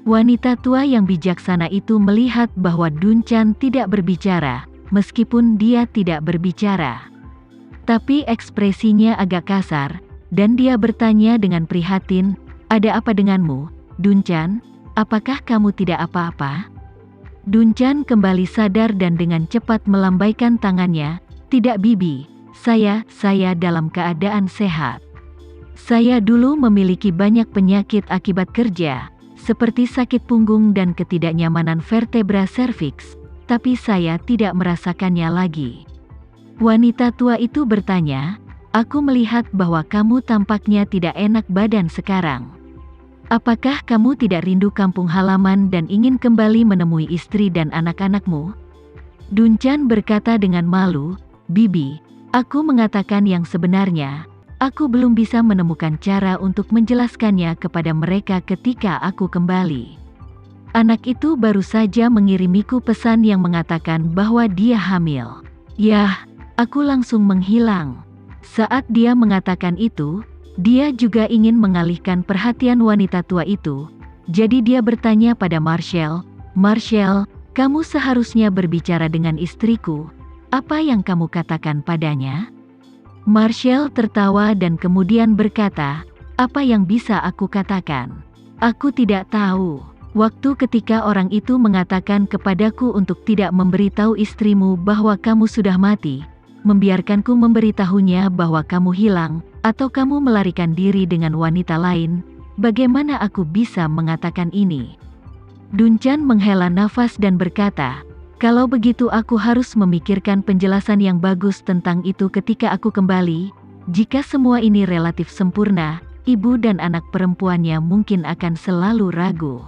Wanita tua yang bijaksana itu melihat bahwa Dunchan tidak berbicara, meskipun dia tidak berbicara. Tapi ekspresinya agak kasar, dan dia bertanya dengan prihatin, "Ada apa denganmu, Dunchan? Apakah kamu tidak apa-apa?" Dunchan kembali sadar dan dengan cepat melambaikan tangannya, "Tidak Bibi, saya dalam keadaan sehat. Saya dulu memiliki banyak penyakit akibat kerja, seperti sakit punggung dan ketidaknyamanan vertebra serviks, tapi saya tidak merasakannya lagi." Wanita tua itu bertanya, "Aku melihat bahwa kamu tampaknya tidak enak badan sekarang. Apakah kamu tidak rindu kampung halaman dan ingin kembali menemui istri dan anak-anakmu?" Dunchan berkata dengan malu, "Bibi, aku mengatakan yang sebenarnya. Aku belum bisa menemukan cara untuk menjelaskannya kepada mereka ketika aku kembali. Anak itu baru saja mengirimiku pesan yang mengatakan bahwa dia hamil. Yah, aku langsung menghilang." Saat dia mengatakan itu, dia juga ingin mengalihkan perhatian wanita tua itu. Jadi dia bertanya pada Marshall, "Marshall, kamu seharusnya berbicara dengan istriku. Apa yang kamu katakan padanya?" Marshall tertawa dan kemudian berkata, "Apa yang bisa aku katakan? Aku tidak tahu. Waktu ketika orang itu mengatakan kepadaku untuk tidak memberitahu istrimu bahwa kamu sudah mati, membiarkanku memberitahunya bahwa kamu hilang, atau kamu melarikan diri dengan wanita lain, bagaimana aku bisa mengatakan ini?" Dunchan menghela nafas dan berkata, "Kalau begitu aku harus memikirkan penjelasan yang bagus tentang itu ketika aku kembali. Jika semua ini relatif sempurna, ibu dan anak perempuannya mungkin akan selalu ragu."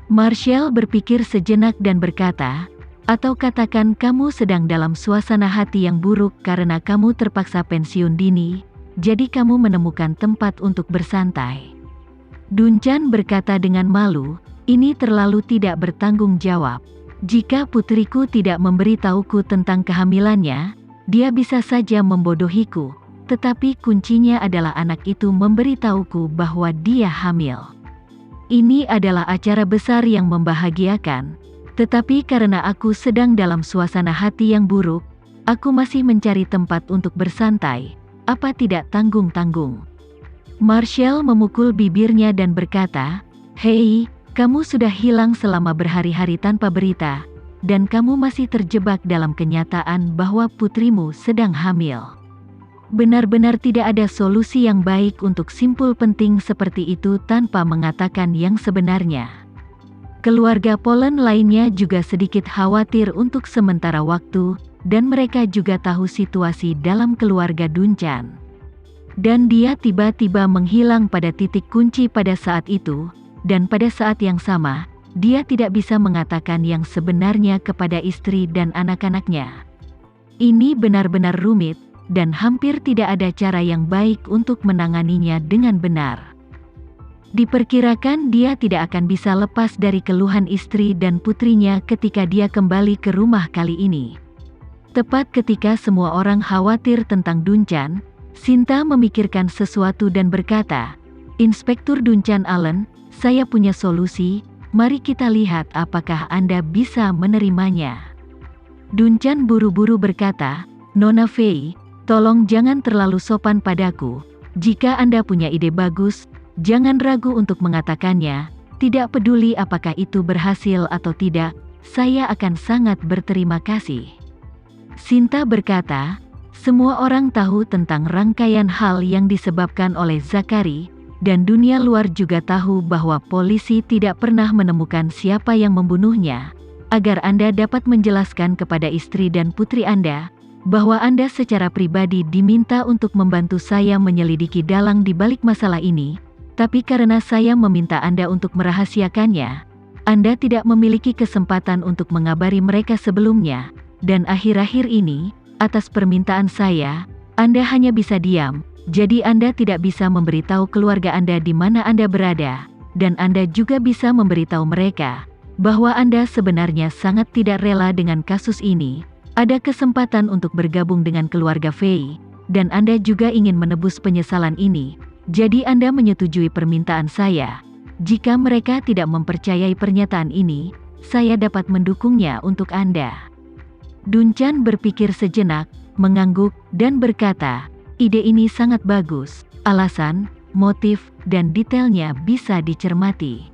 Marshall berpikir sejenak dan berkata, "Atau katakan kamu sedang dalam suasana hati yang buruk karena kamu terpaksa pensiun dini, jadi kamu menemukan tempat untuk bersantai." Dunchan berkata dengan malu, "Ini terlalu tidak bertanggung jawab. Jika putriku tidak memberitahuku tentang kehamilannya, dia bisa saja membodohiku, tetapi kuncinya adalah anak itu memberitahuku bahwa dia hamil. Ini adalah acara besar yang membahagiakan, tetapi karena aku sedang dalam suasana hati yang buruk, aku masih mencari tempat untuk bersantai. Apa tidak tanggung-tanggung?" Marshall memukul bibirnya dan berkata, "Hei, kamu sudah hilang selama berhari-hari tanpa berita, dan kamu masih terjebak dalam kenyataan bahwa putrimu sedang hamil. Benar-benar tidak ada solusi yang baik untuk simpul penting seperti itu tanpa mengatakan yang sebenarnya." Keluarga Polen lainnya juga sedikit khawatir untuk sementara waktu, dan mereka juga tahu situasi dalam keluarga Dunchan. Dan dia tiba-tiba menghilang pada titik kunci pada saat itu, dan pada saat yang sama, dia tidak bisa mengatakan yang sebenarnya kepada istri dan anak-anaknya. Ini benar-benar rumit, dan hampir tidak ada cara yang baik untuk menanganinya dengan benar. Diperkirakan dia tidak akan bisa lepas dari keluhan istri dan putrinya ketika dia kembali ke rumah kali ini. Tepat ketika semua orang khawatir tentang Dunchan, Sinta memikirkan sesuatu dan berkata, "Inspektur Dunchan Allen, saya punya solusi, mari kita lihat apakah Anda bisa menerimanya." Dunchan buru-buru berkata, "Nona Fei, tolong jangan terlalu sopan padaku. Jika Anda punya ide bagus, jangan ragu untuk mengatakannya, tidak peduli apakah itu berhasil atau tidak, saya akan sangat berterima kasih." Sinta berkata, "Semua orang tahu tentang rangkaian hal yang disebabkan oleh Zakari, dan dunia luar juga tahu bahwa polisi tidak pernah menemukan siapa yang membunuhnya. Agar Anda dapat menjelaskan kepada istri dan putri Anda, bahwa Anda secara pribadi diminta untuk membantu saya menyelidiki dalang di balik masalah ini, tapi karena saya meminta Anda untuk merahasiakannya, Anda tidak memiliki kesempatan untuk mengabari mereka sebelumnya, dan akhir-akhir ini, atas permintaan saya, Anda hanya bisa diam. Jadi Anda tidak bisa memberitahu keluarga Anda di mana Anda berada, dan Anda juga bisa memberitahu mereka bahwa Anda sebenarnya sangat tidak rela dengan kasus ini. Ada kesempatan untuk bergabung dengan keluarga Fei, dan Anda juga ingin menebus penyesalan ini. Jadi Anda menyetujui permintaan saya. Jika mereka tidak mempercayai pernyataan ini, saya dapat mendukungnya untuk Anda. Dunchan berpikir sejenak, mengangguk, dan berkata, ide ini sangat bagus, alasan, motif, dan detailnya bisa dicermati.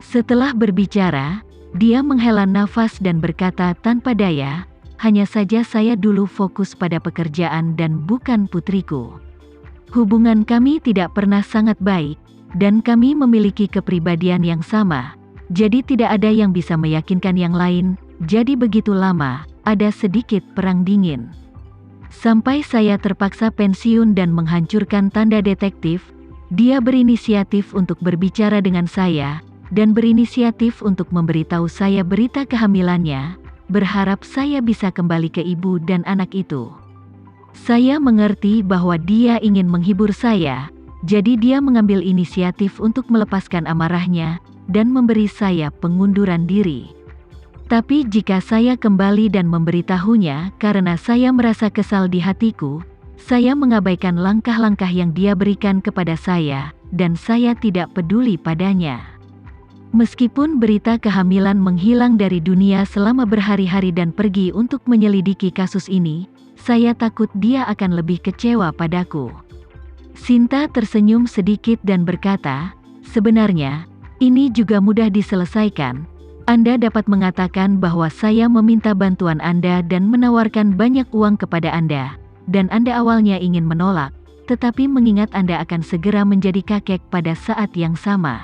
Setelah berbicara, dia menghela nafas dan berkata tanpa daya, hanya saja saya dulu fokus pada pekerjaan dan bukan putriku. Hubungan kami tidak pernah sangat baik, dan kami memiliki kepribadian yang sama, jadi tidak ada yang bisa meyakinkan yang lain, jadi begitu lama, ada sedikit perang dingin. Sampai saya terpaksa pensiun dan menghancurkan tanda detektif, dia berinisiatif untuk berbicara dengan saya, dan berinisiatif untuk memberitahu saya berita kehamilannya, berharap saya bisa kembali ke ibu dan anak itu. Saya mengerti bahwa dia ingin menghibur saya, jadi dia mengambil inisiatif untuk melepaskan amarahnya, dan memberi saya pengunduran diri. Tapi jika saya kembali dan memberitahunya karena saya merasa kesal di hatiku, saya mengabaikan langkah-langkah yang dia berikan kepada saya, dan saya tidak peduli padanya. Meskipun berita kehamilan menghilang dari dunia selama berhari-hari dan pergi untuk menyelidiki kasus ini, saya takut dia akan lebih kecewa padaku. Sinta tersenyum sedikit dan berkata, sebenarnya, ini juga mudah diselesaikan. Anda dapat mengatakan bahwa saya meminta bantuan Anda dan menawarkan banyak uang kepada Anda, dan Anda awalnya ingin menolak, tetapi mengingat Anda akan segera menjadi kakek pada saat yang sama.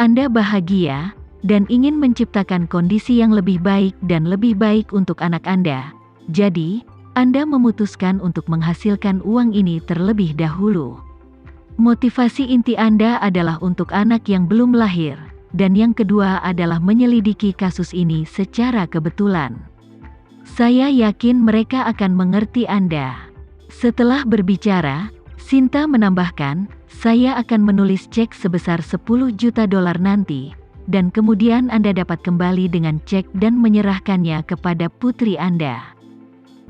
Anda bahagia, dan ingin menciptakan kondisi yang lebih baik dan lebih baik untuk anak Anda. Jadi, Anda memutuskan untuk menghasilkan uang ini terlebih dahulu. Motivasi inti Anda adalah untuk anak yang belum lahir, dan yang kedua adalah menyelidiki kasus ini secara kebetulan. Saya yakin mereka akan mengerti Anda. Setelah berbicara, Sinta menambahkan, saya akan menulis cek sebesar $10 juta nanti, dan kemudian Anda dapat kembali dengan cek dan menyerahkannya kepada putri Anda.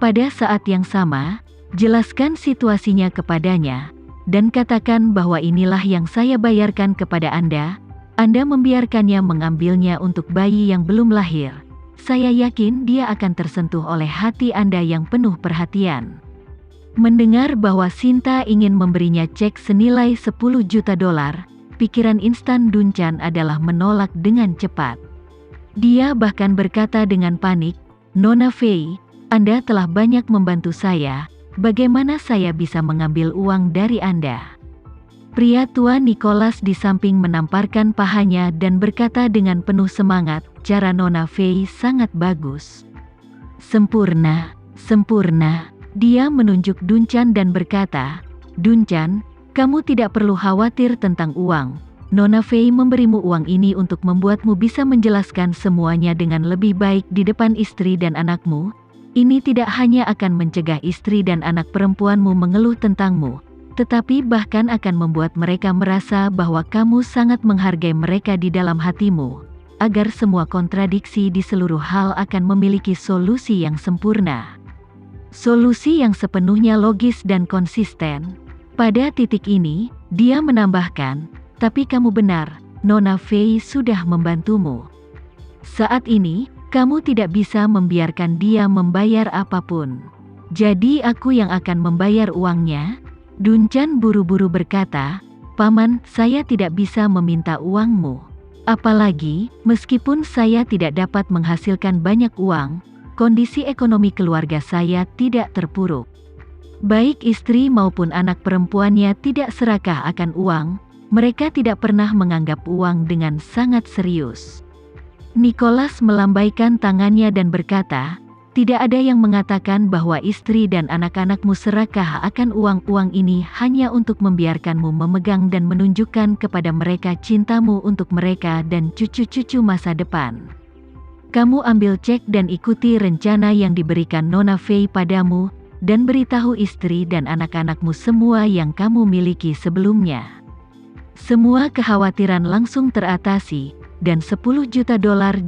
Pada saat yang sama, jelaskan situasinya kepadanya, dan katakan bahwa inilah yang saya bayarkan kepada Anda membiarkannya mengambilnya untuk bayi yang belum lahir. Saya yakin dia akan tersentuh oleh hati Anda yang penuh perhatian. Mendengar bahwa Sinta ingin memberinya cek senilai $10 juta, pikiran instan Dunchan adalah menolak dengan cepat. Dia bahkan berkata dengan panik, Nona Fei, Anda telah banyak membantu saya, bagaimana saya bisa mengambil uang dari Anda? Pria tua Nicholas di samping menamparkan pahanya dan berkata dengan penuh semangat, cara Nona Fei sangat bagus. Sempurna, sempurna. Dia menunjuk Dunchan dan berkata, Dunchan, kamu tidak perlu khawatir tentang uang. Nona Fei memberimu uang ini untuk membuatmu bisa menjelaskan semuanya dengan lebih baik di depan istri dan anakmu. Ini tidak hanya akan mencegah istri dan anak perempuanmu mengeluh tentangmu, tetapi bahkan akan membuat mereka merasa bahwa kamu sangat menghargai mereka di dalam hatimu, agar semua kontradiksi di seluruh hal akan memiliki solusi yang sempurna. Solusi yang sepenuhnya logis dan konsisten. Pada titik ini, dia menambahkan, tapi kamu benar, Nona Fei sudah membantumu. Saat ini, kamu tidak bisa membiarkan dia membayar apapun. Jadi aku yang akan membayar uangnya? Dunchan buru-buru berkata, Paman, saya tidak bisa meminta uangmu. Apalagi, meskipun saya tidak dapat menghasilkan banyak uang, kondisi ekonomi keluarga saya tidak terpuruk. Baik istri maupun anak perempuannya tidak serakah akan uang, mereka tidak pernah menganggap uang dengan sangat serius. Nicholas melambaikan tangannya dan berkata, tidak ada yang mengatakan bahwa istri dan anak-anakmu serakah akan uang-uang ini hanya untuk membiarkanmu memegang dan menunjukkan kepada mereka cintamu untuk mereka dan cucu-cucu masa depan. Kamu ambil cek dan ikuti rencana yang diberikan Nona Fei padamu, dan beritahu istri dan anak-anakmu semua yang kamu miliki sebelumnya. Semua kekhawatiran langsung teratasi, dan $10 juta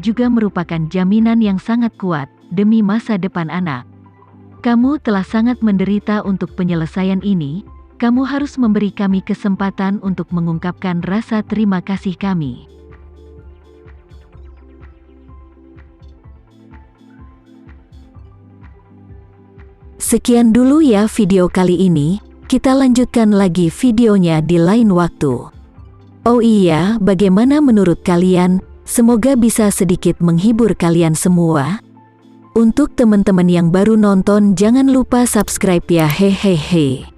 juga merupakan jaminan yang sangat kuat, demi masa depan anak. Kamu telah sangat menderita untuk penyelesaian ini, Kamu harus memberi kami kesempatan untuk mengungkapkan rasa terima kasih kami. Sekian dulu ya video kali ini, kita lanjutkan lagi videonya di lain waktu. Oh iya, bagaimana menurut kalian? Semoga bisa sedikit menghibur kalian semua. Untuk teman-teman yang baru nonton, jangan lupa subscribe ya, hehehe.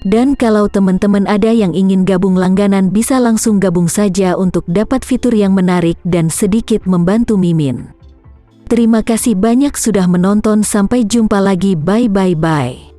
Dan kalau teman-teman ada yang ingin gabung langganan, bisa langsung gabung saja untuk dapat fitur yang menarik dan sedikit membantu Mimin. Terima kasih banyak sudah menonton, sampai jumpa lagi, bye bye bye.